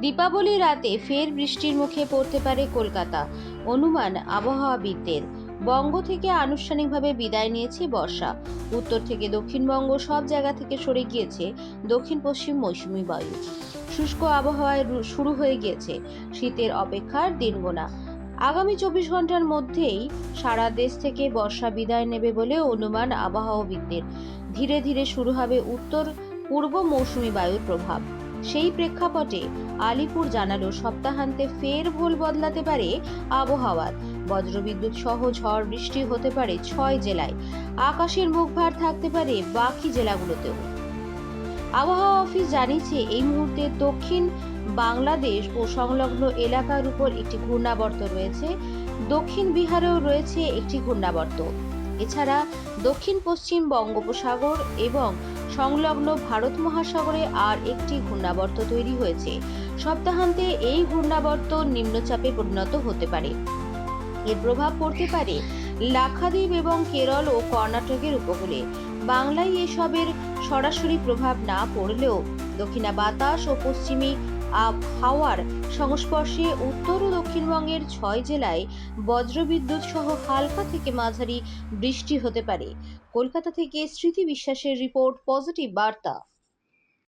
দীপাবলির রাতে ফের বৃষ্টির মুখে পড়তে পারে কলকাতা, অনুমান আবহাওয়াবিদদের। বঙ্গ থেকে আনুষ্ঠানিকভাবে বিদায় নিয়েছে বর্ষা। উত্তর থেকে দক্ষিণবঙ্গ সব জায়গা থেকে সরে গিয়েছে দক্ষিণ পশ্চিম মৌসুমী বায়ু। শুষ্ক আবহাওয়ায় শুরু হয়ে গিয়েছে শীতের অপেক্ষার দিনগোনা। আগামী 24 ঘন্টার মধ্যেই সারা দেশ থেকে বর্ষা বিদায় নেবে বলে অনুমান আবহাওয়াবিদদের। ধীরে ধীরে শুরু হবে উত্তর পূর্ব মৌসুমী বায়ুর প্রভাব। সেই প্রেক্ষাপটে আলিপুর জানালো সপ্তাহান্তে ফের ভুল বদলাতে পারে আবহাওয়ার। বজ্রবিদ্যুৎ সহ ঝড় বৃষ্টি হতে পারে 6 জেলায়। আকাশের মুখভার থাকতে পারে বাকি জেলাগুলোতেও। আবহাওয়া অফিস জানিয়েছে এই মুহূর্তে দক্ষিণ বাংলাদেশ ও সংলগ্ন এলাকার উপর একটি ঘূর্ণাবর্ত রয়েছে। দক্ষিণ বিহারেও রয়েছে একটি ঘূর্ণাবর্ত। এছাড়া দক্ষিণ পশ্চিম বঙ্গোপসাগর এবং সংলগ্ন ভারত মহাসাগরে আর একটি ঘূর্ণাবর্ত তৈরি হয়েছে। সপ্তাহান্তে এই ঘূর্ণাবর্ত নিম্নচাপে পরিণত হতে পারে। এর প্রভাব পড়তে পারে লাক্ষাদ্বীপ এবং কেরল ও কর্ণাটকের উপকূলে। বাংলায় এসবের সরাসরি প্রভাব না পড়লেও দক্ষিণা বাতাস ও পশ্চিমী হাওয়ার সংস্পর্শে উত্তর ও দক্ষিণবঙ্গের 6 জেলায় বজ্রবিদ্যুৎ সহ হালকা থেকে মাঝারি বৃষ্টি হতে পারে। কলকাতা থেকে স্মৃতি বিশ্বাসের রিপোর্ট, পজিটিভ বার্তা।